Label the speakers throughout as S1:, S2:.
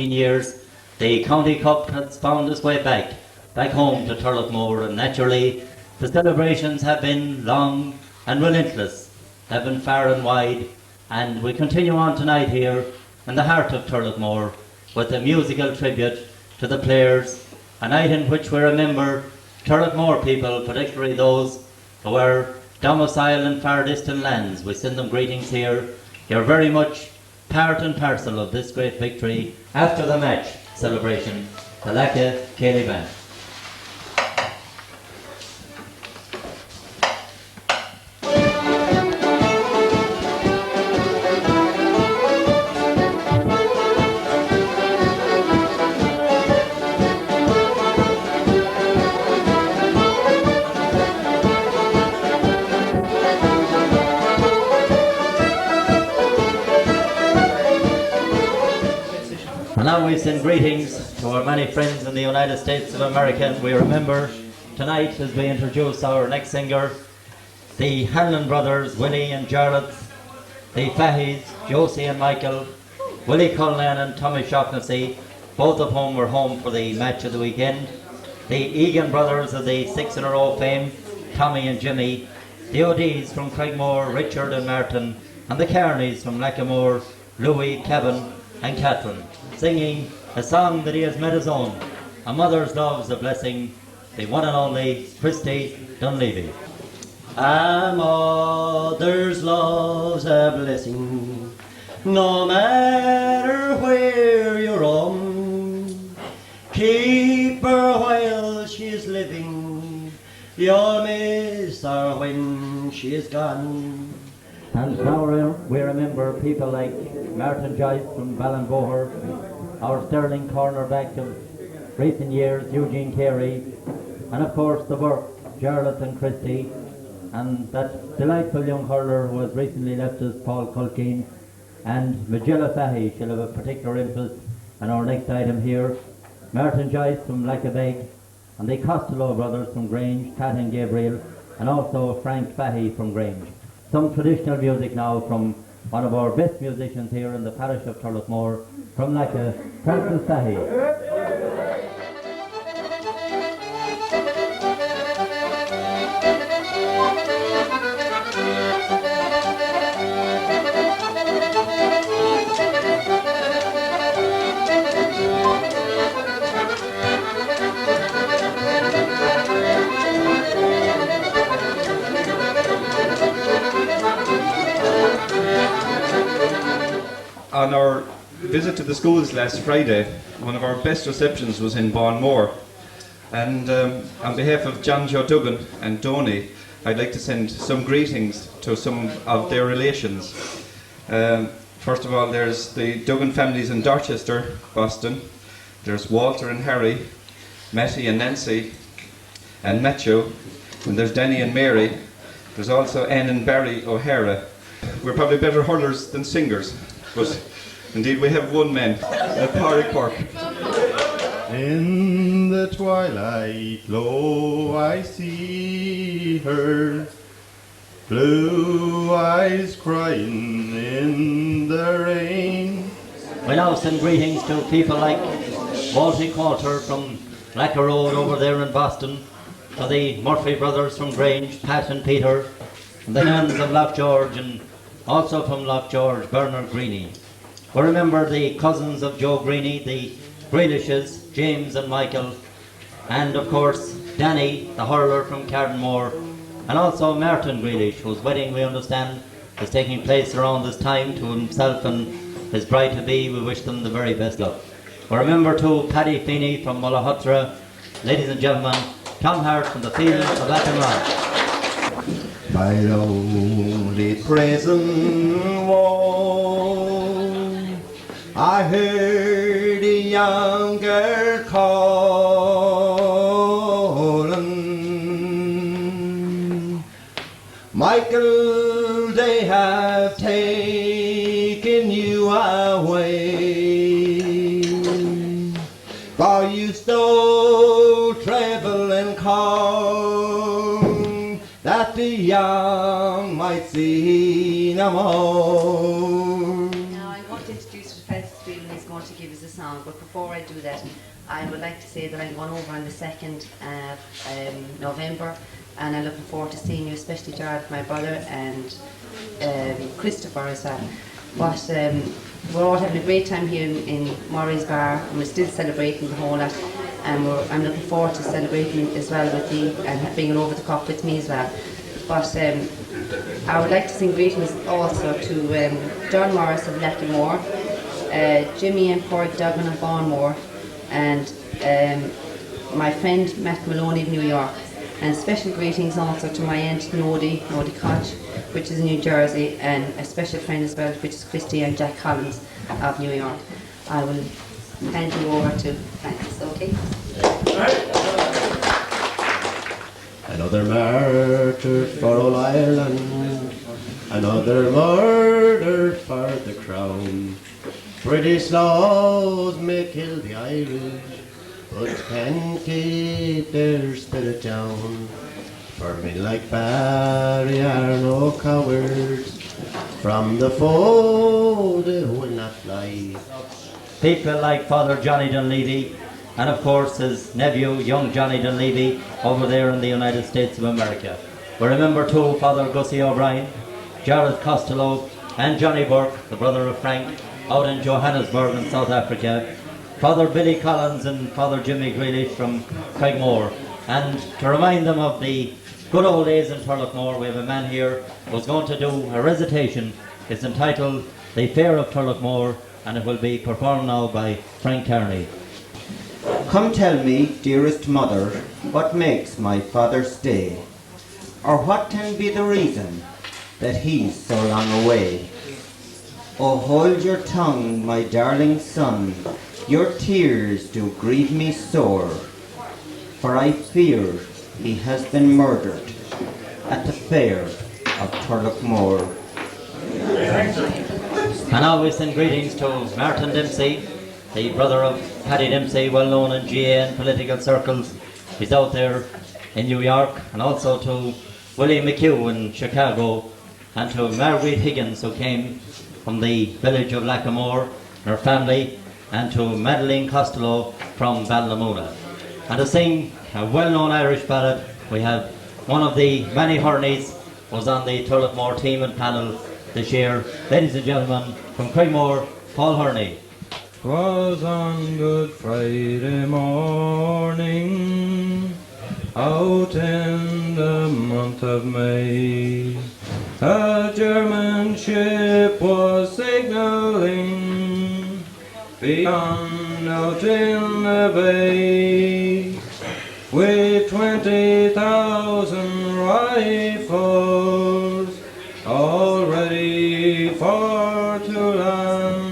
S1: 19 years, the County Cup has found its way back home to Turloughmore, and naturally the celebrations have been long and relentless, have been far and wide, and we continue on tonight here in the heart of Turloughmore with a musical tribute to the players, a night in which we remember Turloughmore people, particularly those who are domiciled in far distant lands. We send them greetings here. You're very much part and parcel of this great victory after the match celebration. The Lacca Cayley Band. And now we send greetings to our many friends in the United States of America. And we remember tonight as we introduce our next singer, the Hanlon brothers, Willie and Jarlath, the Fahys, Josie and Michael, Willie Cullen and Tommy Shaughnessy, both of whom were home for the match of the weekend. The Egan brothers of the 6 in a row fame, Tommy and Jimmy, the O'Dees from Craigmore, Richard and Martin, and the Kearneys from Lackamore, Louis, Kevin and Catherine, singing a song that he has made his own, A Mother's Love's a Blessing, the one and only Christy Dunleavy.
S2: A mother's love's a blessing, no matter where you roam. Keep her while she's living, you'll miss her when she's gone.
S1: And now we remember people like Martin Joyce from Ballinboher, our sterling cornerback of recent years, Eugene Carey, and of course the Burke, Jarlath and Christie, and that delightful young hurler who has recently left us, Paul Culkeen, and Magilla Fahy shall have a particular interest in our next item here. Martin Joyce from Lackabeg, and the Costello brothers from Grange, Kat and Gabriel, and also Frank Fahy from Grange. Some traditional music now from one of our best musicians here in the parish of Turloughmore, from Lacca, Francis Fahy.
S3: On our visit to the schools last Friday, one of our best receptions was in Bournemore, and on behalf of John Joe Duggan and Donny, I'd like to send some greetings to some of their relations. First of all, there's the Duggan families in Dorchester, Boston. There's Walter and Harry, Matty and Nancy, and Matthew, and there's Danny and Mary. There's also Anne and Barry O'Hara. We're probably better hurlers than singers, but indeed we have one man, Parry Cork.
S4: In the twilight low I see her, blue eyes crying in the rain.
S1: We now send greetings to people like Walty Coulter from Lacca Road over there in Boston, to the Murphy brothers from Grange, Pat and Peter, and the nuns of Loch George, and also from Loch George, Bernard Greeny. We remember the cousins of Joe Greeny, the Grealishes, James and Michael, and of course Danny, the hurler from Cardinmore, and also Martin Grealish, whose wedding we understand is taking place around this time. To himself and his bride-to-be, we wish them the very best luck. We remember too Paddy Feeney from Mullahutra. Ladies and gentlemen, Tom Hart from the fields of Athenry.
S4: By lonely prison wall, I heard a young girl calling. Michael, they have taken you away, for you stole treble and corn, that the young might see no more.
S5: Now I'm going to introduce Professor Stream, and he's going to give us a song, but before I do that, I would like to say that I'm going over on the 2nd of November, and I'm looking forward to seeing you, especially Jared, my brother, and Christopher as well. But we're all having a great time here in Murray's Bar, and we're still celebrating the whole lot. And I'm looking forward to celebrating as well with you and being over the cup with me as well. But I would like to sing greetings also to John Morris of Lettermore, Jimmy and Corey Duggan of Bonmore, and my friend Matt Maloney of New York. And special greetings also to my aunt Nodi Koch, which is in New Jersey, and a special friend as well, which is Christy and Jack Collins of New York. I will hand you over to Francis, okay?
S2: Another martyr for all Ireland, another murder for the crown. British laws may kill the Irish, but can keep their spirit down. For men like Barry are no cowards, from the foe they will not fly.
S1: People like Father Johnny Dunleavy, and of course his nephew, young Johnny Dunleavy, over there in the United States of America. We remember too Father Gussie O'Brien, Jared Costello, and Johnny Burke, the brother of Frank, out in Johannesburg in South Africa. Father Billy Collins and Father Jimmy Grealish from Craigmore. And to remind them of the good old days in Turloughmore, we have a man here who's going to do a recitation. It's entitled The Fair of Turloughmore, and it will be performed now by Frank Kearney.
S6: Come tell me, dearest mother, what makes my father stay, or what can be the reason that he's so long away. Oh, hold your tongue, my darling son, your tears do grieve me sore, for I fear he has been murdered at the fair of Turloughmore.
S1: And now we send greetings to Martin Dempsey, the brother of Paddy Dempsey, well known in GA and political circles. He's out there in New York, and also to Willie McHugh in Chicago, and to Margaret Higgins, who came from the village of Lackamore, and her family, and to Madeleine Costello from Ballamuna. And to sing a well-known Irish ballad, we have one of the many Hurneys was on the Turloughmore team and panel this year. Ladies and gentlemen, from Craigmore, Paul Hurney.
S7: 'Twas on Good Friday morning, out in the month of May, a German ship was signalling beyond out in the bay, with 20,000 rifles all ready for to land.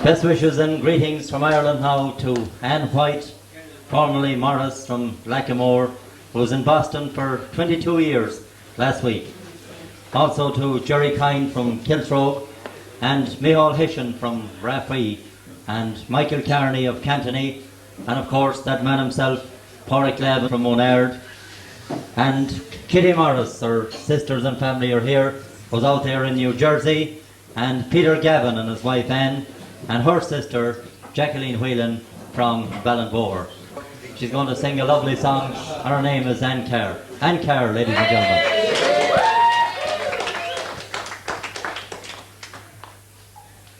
S1: Best wishes and greetings from Ireland now to Anne White, formerly Morris from Blackmore, who was in Boston for 22 years last week. Also to Jerry Kine from Kiltrogue, and Micheál Hishin from Raffree, and Michael Carney of Cantony, and of course that man himself, Pádraig Levin from Monard, and Kitty Morris, her sisters and family are here, was out there in New Jersey, and Peter Gavin and his wife Anne, and her sister Jacqueline Whelan from Ballinbore. She's going to sing a lovely song, and her name is Anne Carr. Anne Carr, ladies and gentlemen.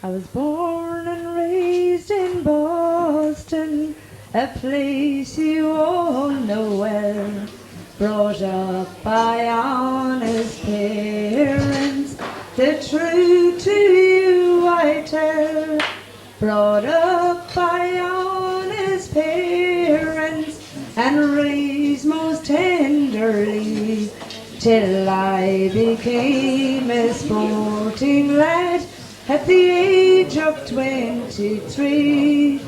S8: I was born and raised in Boston, a place you all know well. Brought up by honest parents, the truth to you I tell. Brought up by honest parents and raised most tenderly, till I became a sporting lad at the age of 23.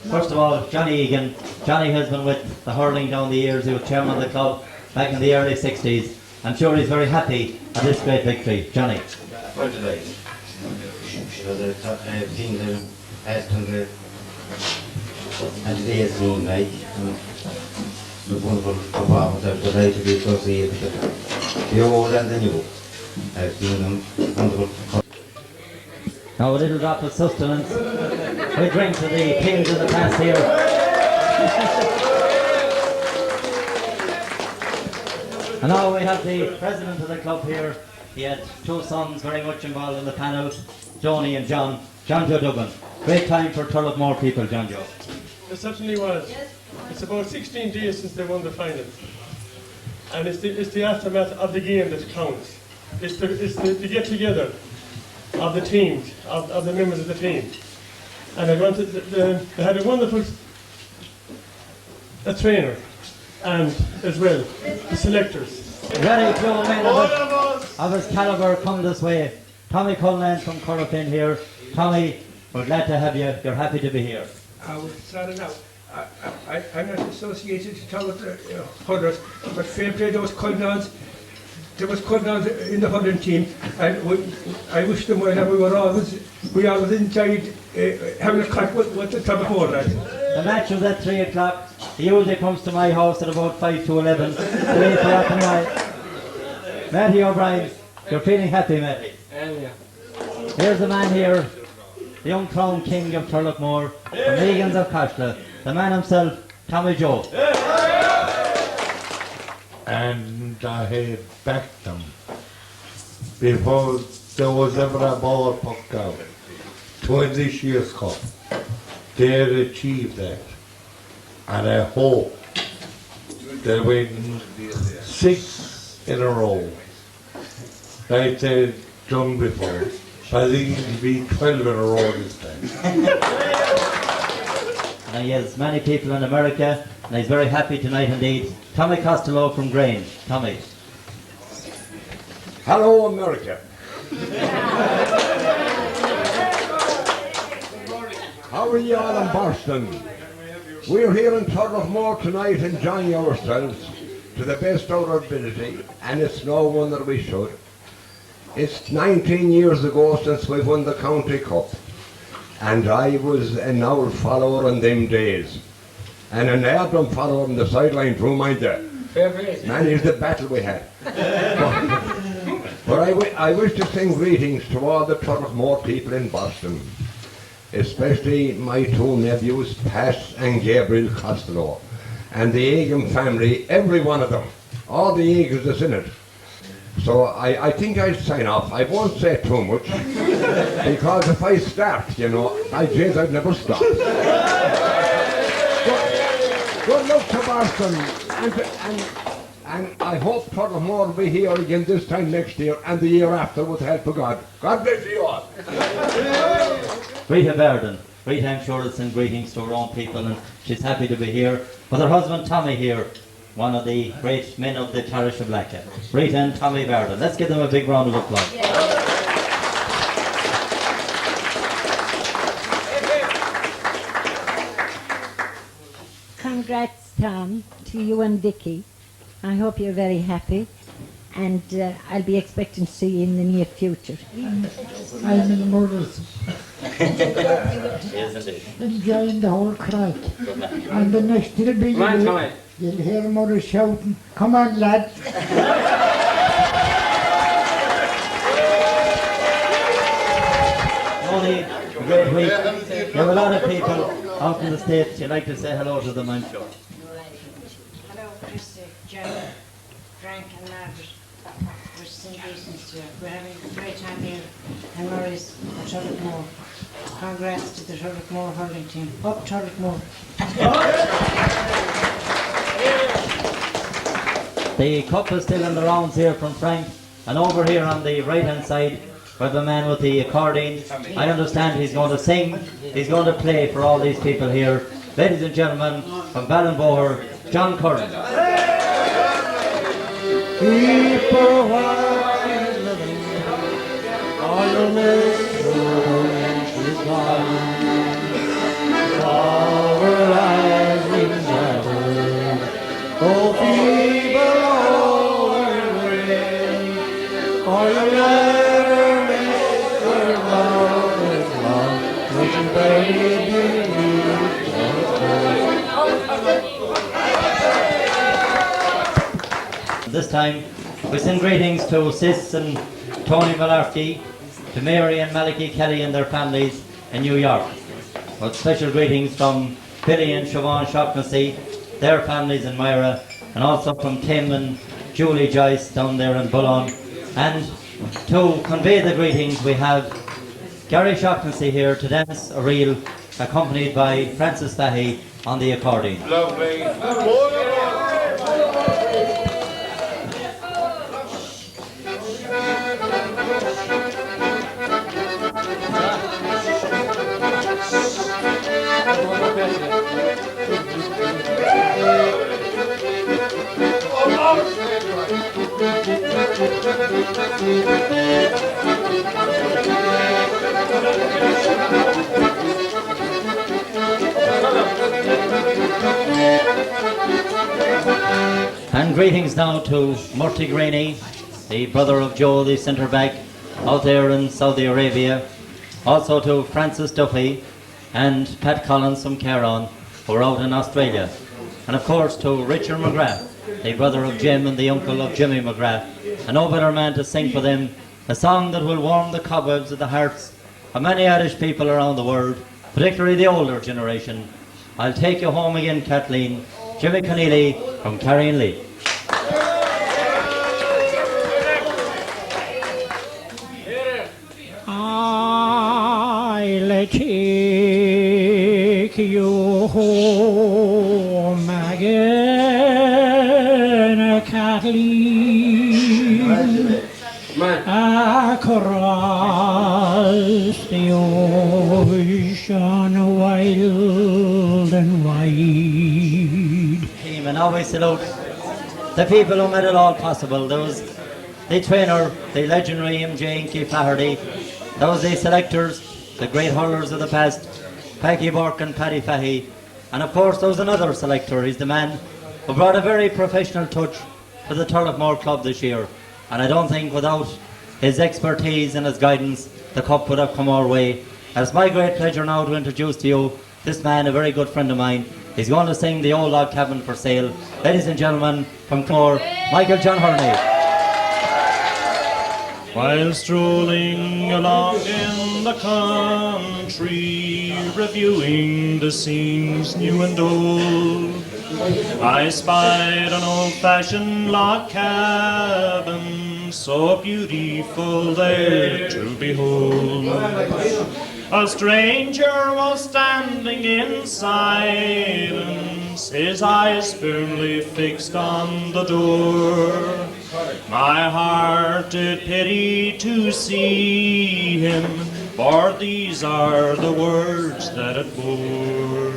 S1: First of all, Johnny Egan. Johnny has been with the hurling down the years. He was chairman of the club back in the early 60s. I'm sure he's very happy at this great victory. Johnny.
S6: Quite delighted. The thing that passed on the and today's game, like the wonderful performance. I was delighted to be associated with the old and the new. I've seen them wonderful.
S1: Now a little drop of sustenance. We drink to the kings of the past here. And now we have the president of the club here. He had two sons very much involved in the panel, Joni and John. John Joe Duggan. Great time for Turloughmore people, John Joe.
S9: It certainly was. It's about 16 days since they won the final. And it's the aftermath of the game that counts. It's the get together of the teams, of the members of the team. And I wanted they had a wonderful trainer, and as well the selectors.
S1: Very few men of his calibre come this way. Tommy Cullen from Corofin here. Tommy, we're glad to have you. You're happy to be here.
S10: I was starting out. I'm not associated to tell with the hunters, but fair play those Cullinans. There was Cullinans in the hunting team, and I wish them well, and we always enjoyed having a crack with the Turloughmore lads.
S1: The match was at 3 o'clock. He usually comes to my house at about 5 to 11. Matty O'Brien, you're feeling happy, Matty?
S10: Yeah.
S1: Here's the man here, the young crown king of Turloughmore, the Megans of Cashla, the man himself, Tommy Joe.
S11: And I had backed them before there was ever a ball pucked out to win this year's cup. They had achieved that, and I hope they'll win 6 in a row like they've done before. I think it'll be 12 in a row this time.
S1: And he has many people in America, and he's very happy tonight indeed. Tommy Costello from Grange. Tommy.
S12: Hello, America. How are you all in Boston? We're here in Turloughmore tonight enjoying ourselves to the best of our ability, and it's no wonder we should. It's 19 years ago since we won the County Cup, and I was an old follower in them days, and an ardent follower on the sideline too, mind you. Managed the battle we had. But I wish to sing greetings to all the Turloughmore people in Boston, especially my two nephews, Pat and Gabriel Costello, and the Egan family, every one of them, all the Eagles that's in it. So I think I'll sign off. I won't say too much, because if I start, I'd never stop. Good luck to Boston, and I hope Turloughmore will be here again this time next year and the year after with the help of God. God bless you all.
S1: Rita Verdon. Rita, I'm sure, will send greetings to her own people, and she's happy to be here. With her husband Tommy here, one of the great men of the parish of Lacca. Rita and Tommy Verdon. Let's give them a big round of applause.
S13: congrats, Tom, to you and Vicky. I hope you're very happy, and I'll be expecting to see you in the near future.
S14: I'm in the Murrays.
S1: Yes, indeed.
S14: Enjoying the whole crack. And the next it'll be you'll hear Murray shouting, "Come on, lads."
S1: Only a great week. You have a lot of people out in the States. You'd like to say hello to them, I'm sure.
S15: Hello, Mr. John, Frank and Margaret. We're St. Vincent's here. We're having a great time here in Murray's at Turloughmore. Congrats to the Turloughmore hurling team. Up Turloughmore.
S1: The cup is still in the rounds here from Frank, and over here on the right hand side we have the man with the accordion. I understand he's going to sing, he's going to play for all these people here. Ladies and gentlemen, from Ballinboher, John Curran.
S14: People while living, all your misery is gone. Our lives in heaven, oh feeble old rain, all your never miss your love is love, which is baby.
S1: This time we send greetings to Sis and Tony Malarkey, to Mary and Malachi Kelly and their families in New York. With special greetings from Billy and Siobhan Shaughnessy, their families in Myra, and also from Tim and Julie Joyce down there in Bullon. And to convey the greetings we have Gary Shaughnessy here to dance a reel, accompanied by Francis Fahey on the accordion.
S11: Lovely.
S1: And greetings now to Murty Graney, the brother of Joe, the centre back, out there in Saudi Arabia. Also to Francis Duffy and Pat Collins from Caron, who are out in Australia. And of course to Richard McGrath, the brother of Jim and the uncle of Jimmy McGrath. And no better man to sing for them a song that will warm the cobwebs of the hearts of many Irish people around the world, particularly the older generation. I'll Take You Home Again, Kathleen, Jimmy Conneely from Carrion-Lee.
S14: I'll take you home again, Kathleen, across the ocean wild and wide.
S1: And always salute the people who made it all possible. There was the trainer, the legendary MJ Inky Flaherty. There was the selectors, the great hurlers of the past, Peggy Burke and Paddy Fahey. And of course there was another selector. He's the man who brought a very professional touch to the Turloughmore club this year. And I don't think without his expertise and his guidance the cup would have come our way. And it's my great pleasure now to introduce to you this man, a very good friend of mine. He's going to sing The Old Log Cabin for Sale. Ladies and gentlemen, from Clore, Michael John Hurney.
S16: While strolling along in the country, reviewing the scenes new and old, I spied an old-fashioned log cabin, so beautiful there to behold. A stranger was standing in silence, his eyes firmly fixed on the door. My heart did pity to see him, for these are the words that it bore.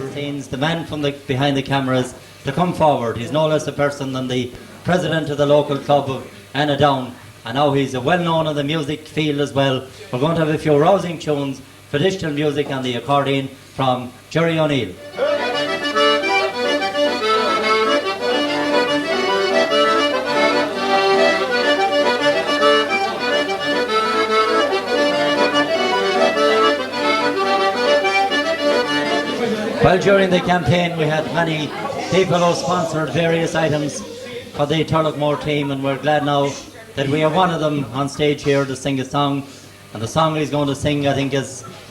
S1: The man from behind the cameras to come forward. He's no less a person than the president of the local club of Annadown, and now he's well known in the music field as well. We're going to have a few rousing tunes, traditional music on the accordion from Jerry O'Neill. Well, during the campaign we had many people who sponsored various items for the Turloughmore team, and we're glad now that we have one of them on stage here to sing a song. And the song he's going to sing, I think,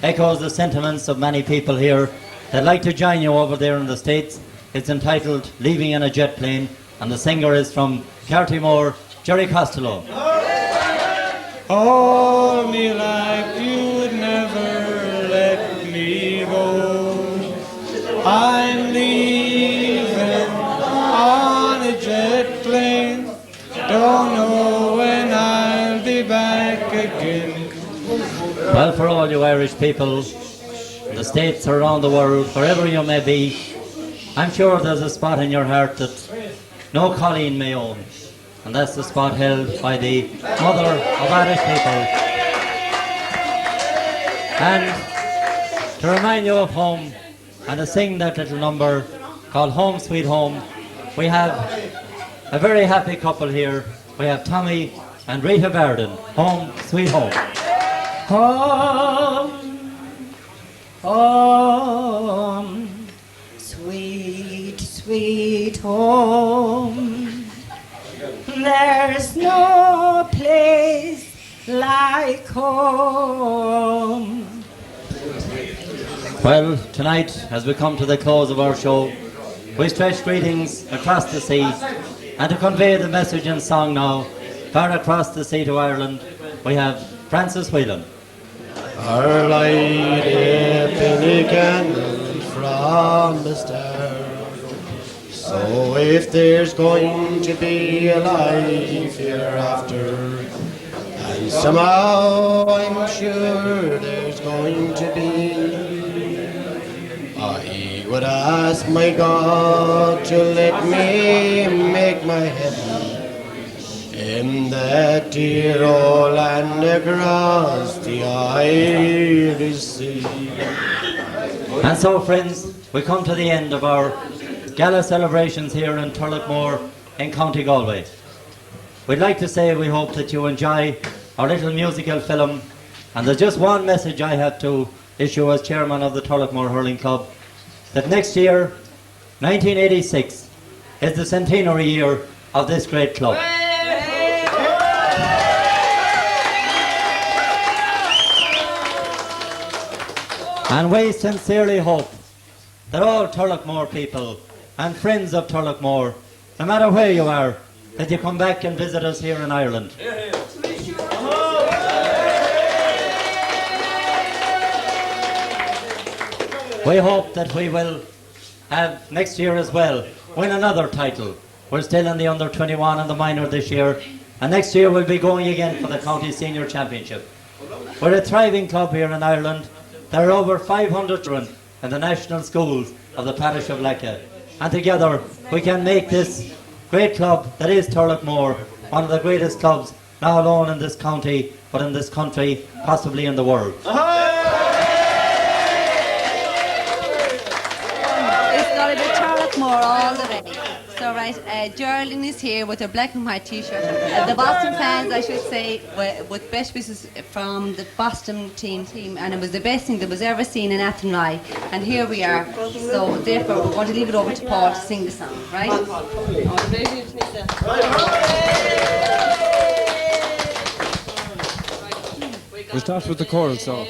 S1: echoes the sentiments of many people here that like to join you over there in the States. It's entitled Leaving in a Jet Plane, and the singer is from Cartymore, Jerry Costello.
S16: Hold me like you'd never let me go. I'm leaving on a jet plane. Don't know when I'll be back again.
S1: Well, for all you Irish people, in the States or around the world, wherever you may be, I'm sure there's a spot in your heart that no Colleen may own. And that's the spot held by the mother of Irish people. And to remind you of home, and to sing that little number called Home Sweet Home, we have a very happy couple here. We have Tommy and Rita Barden. Home Sweet Home.
S17: Home, home, sweet, sweet home. There's no place like home.
S1: Well, tonight, as we come to the close of our show, we stretch greetings across the sea, and to convey the message in song now, far across the sea to Ireland, we have Francis Whelan.
S2: Our light a penny candle from the star. So if there's going to be a life hereafter, and somehow I'm sure there's going to be, I would ask my God to let me make my heaven in that dear old land across the Irish Sea.
S1: And so, friends, we come to the end of our gala celebrations here in Turloughmore in County Galway. We'd like to say we hope that you enjoy our little musical film, and there's just one message I have to issue as chairman of the Turloughmore Hurling Club, that next year, 1986, is the centenary year of this great club. And we sincerely hope that all Turloughmore people and friends of Turloughmore, no matter where you are, that you come back and visit us here in Ireland. We hope that we will have next year as well win another title. We're still in the under 21 and the minor this year, and next year we'll be going again for the county senior championship. We're a thriving club here in Ireland. There are over 500 children in the national schools of the parish of Lecca, and together we can make this great club that is Turloughmore one of the greatest clubs, not alone in this county but in this country, possibly in the world.
S5: Turloughmore all the way. So right, Geraldine is here with her black and white t-shirt. The Boston fans, I should say, with best wishes from the Boston team, and it was the best thing that was ever seen in Athenry. And here we are. So therefore, we're going to leave it over to Paul to sing the song, right?
S7: We start with the chorus, so.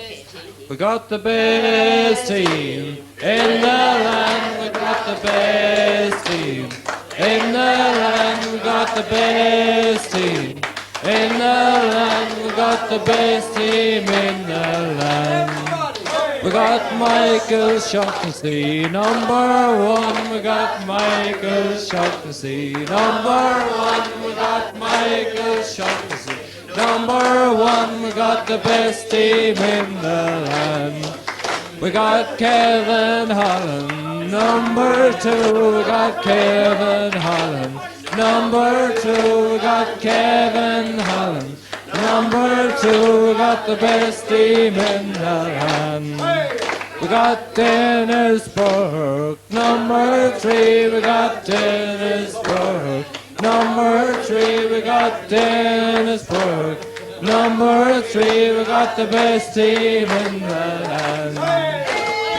S7: We got the best team in the land, we got the best team in the land, we got the best team in the land, we got the best team in the land. We got Michael Shaughnessy, number one, we got Michael Shaughnessy, number one, we got Michael Shaughnessy. Number one, we got the best team in the land. We got Kevin Holland. Number two, we got Kevin Holland. Number two, we got Kevin Holland. Number two, we got the best team in the land. We got Dennis Burke. Number three, we got Dennis Burke. Number three, we got Dennis Burke. Number three, we got the best team in the land.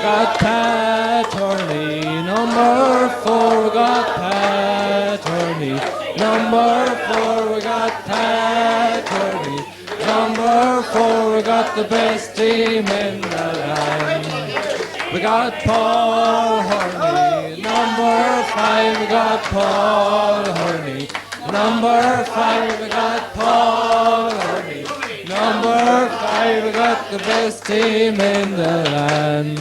S7: got Pat Hurney. Number 4, we got Pat Hurney. Number 4, we got Pat Hurney. Number 4, we got the best team in the land. We got Paul Hurney. Number 5, we got Paul Hurney. Number 5, we got Paul Hurney. Number 5, we got the best team in the land.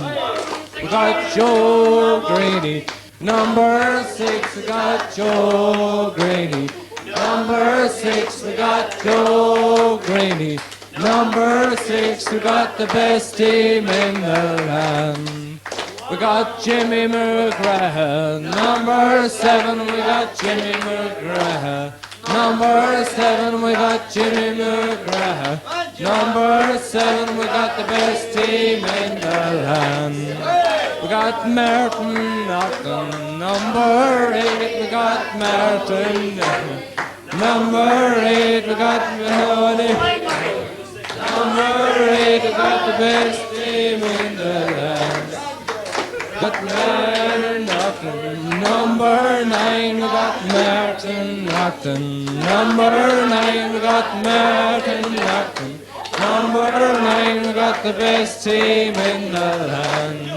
S7: We got Joe Greeny. Number 6, we got Joe Greeny. Number 6, we got Joe Greeny. Number 6, we got the best team in the land. We got Jimmy McGrath. Number 7, we got Jimmy McGrath. Number 7, we got Jimmy McGrath. Number 7, we got the best team in the land. We got Martin Naughton. Number 8, we got Martin. Number 8, we got Melody. Number 8, we got the best team in the land. Got Martin Naughton. Number 9, we got Martin Naughton. Number 9, we got Martin Naughton. Number 9, we got the best team in the land.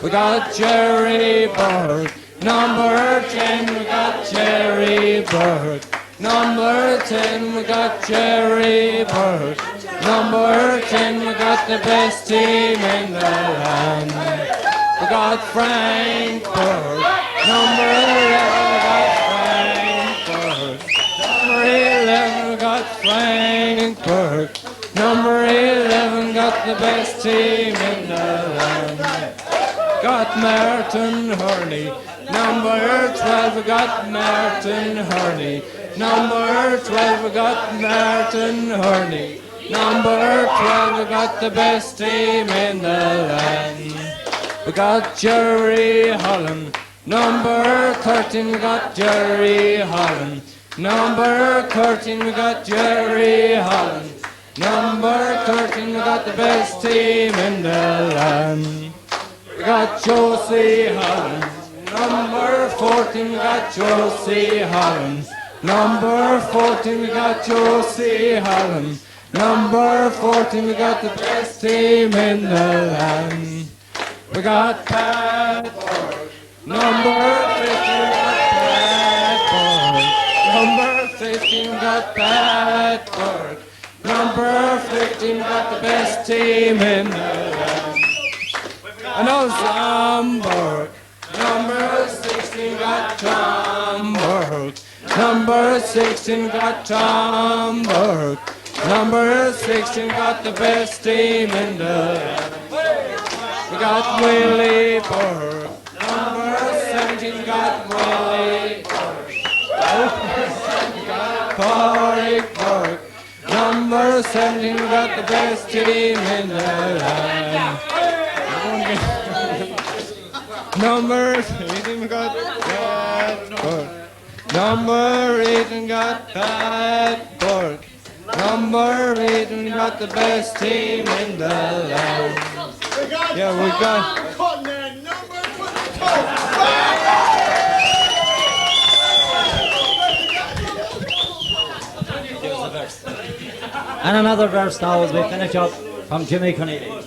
S7: We got Jerry Burke. Number 10, we got Jerry Burke. Number 10, we got Jerry Burke. Number 10, we got the best team in the land. We got Frank Burke. Number 11, we got Frank Burke. Number 11, we got Frank Burke. Number 11 got the best team in the land. Got Martin Hurney. Number 12, we got Martin Hurney. Number 12, we got Martin Hurney. Number 12, we got the best team in the land. We got Jerry Holland. Number 13, we got Jerry Holland. Number 13, we got Jerry Holland. Number 13, we got the best team in the land. We got Josie Holland. Number 14, we got Josie Holland. Number 14, we got Josie Holland. Number 14, we got the best team in the land. We got Pat Burke. Number 15, we got Pat Burke. Number 15, we got Pat Burke. Number 15, we got the best team in the land. And now Tom Burke. Number 16, we got Tom Burke. Number 16, got Tom Burke. Number 16 got the best team in the land. We got Willie Burke. Number 17 got Willie Burke. Number 17 got Porrick Burke. Number 17 got the best team in the land. Number 18 got Pat Burke. Number 18 got Pat Burke. Number 18 got the best team in the land. Yeah, we got.
S1: And another verse now as we finish up from Jimmy Cunningham.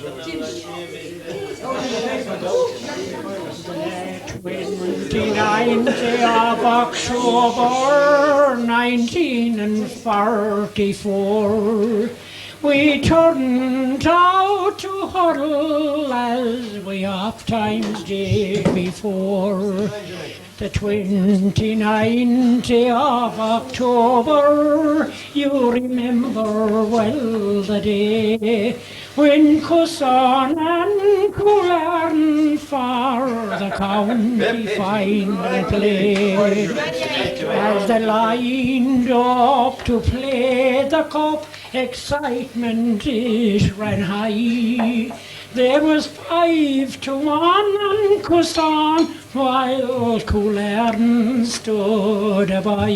S18: 29th of October 1944, we turned out to huddle as we oft times did before. The 29th of October, you remember well the day when Cusson and Cullarn for the county final played. As they lined up to play the cup, excitement it ran high. There was 5-1 on Cusson, while Coolern stood by.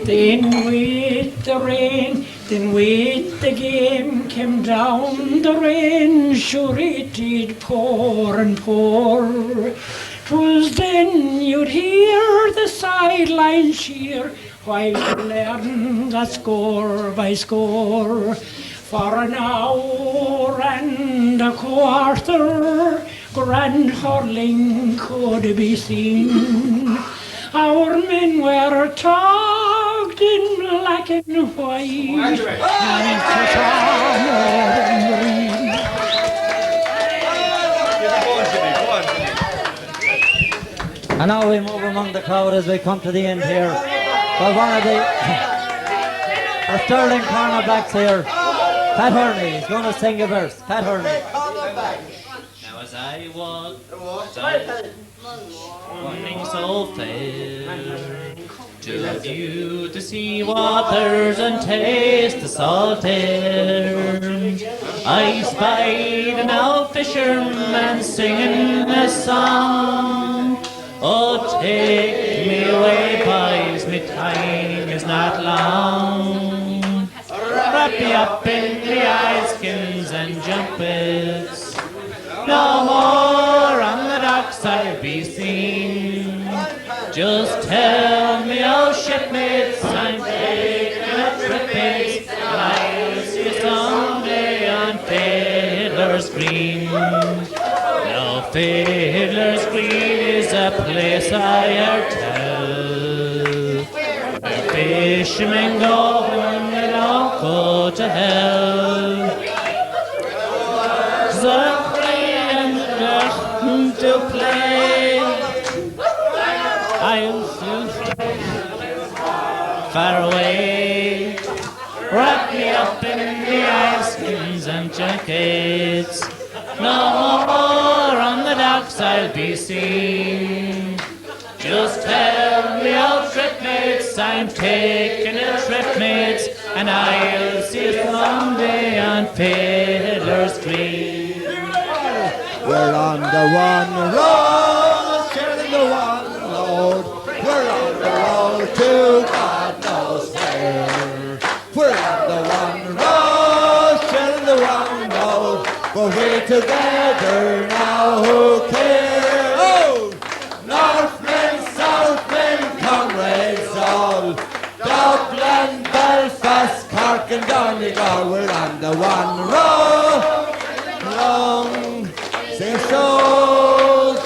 S18: Then with the rain, then with the game came down the rain, sure it did pour and pour. 'Twas then you'd hear the sideline cheer, while Coolern got score by score. For an hour and a quarter, grand hurling could be seen. Our men were tugged in black and white, and green.
S1: And now we move among the crowd as we come to the end here. Well, one of the Sterling cornerbacks here, Pat Hurney, is going to sing a verse. Pat Hurney.
S16: Now as I walk running so fair, to view the sea waters and taste the salt air, I spied an old fisherman singing a song. Oh, take me away, boys, me time is not long. Wrap me up in the eye-skins and jumpets. No more on the docks I'll be seen. Just tell me, oh shipmates, I'm taking a trip, mates, and I'll see you someday on Fiddler's Green. Now Fiddler's Green is a place I heard tell, where fishermen go when they don't go to hell. The friend to play, I'll still far away. Wrap me up in the eye-skins and jackets. No more on the docks I'll be seen. Just tell me, old tripmates, I'm taking a trip, mates, and I'll see you someday on Fiddler's Green.
S6: We're on the one road, sharing the one road. We're on the road to God knows where. We're on the one road, sharing the one road. But we're together now, who cares? Oh! Northmen, Southmen, comrades all. Dublin, Belfast, Cork and Donegal. We're on the one road. Long, sing soldiers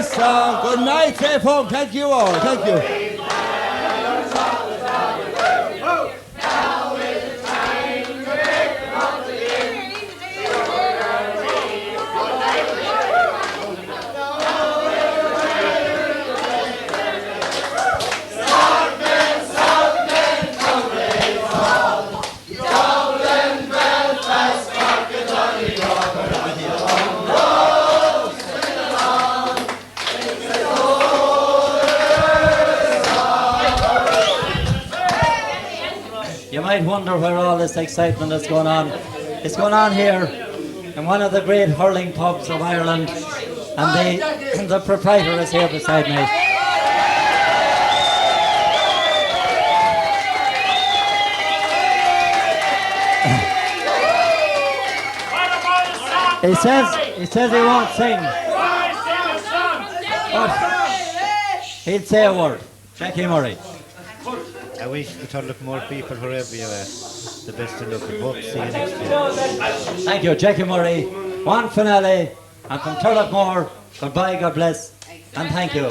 S6: song. Good night, safe home. Thank you all. Thank you.
S1: You might wonder where all this excitement is going on. It's going on here in one of the great hurling pubs of Ireland, and the proprietor is here beside me. He says he won't sing, but he'd say a word. Jackie Murray.
S19: I wish the Turloughmore people, wherever you are, the best of luck and hope to see you next year.
S1: Thank you, Jackie Murray. One finale, and from Turloughmore, goodbye, God bless, and thank you.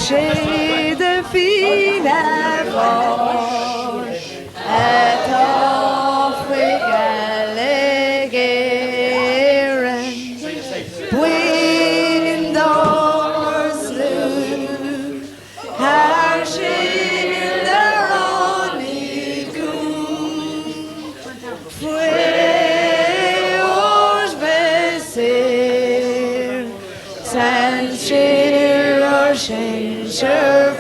S8: Chez de filles at Africa legeren windows through her schilder on it Freos beser San Schiller Schencher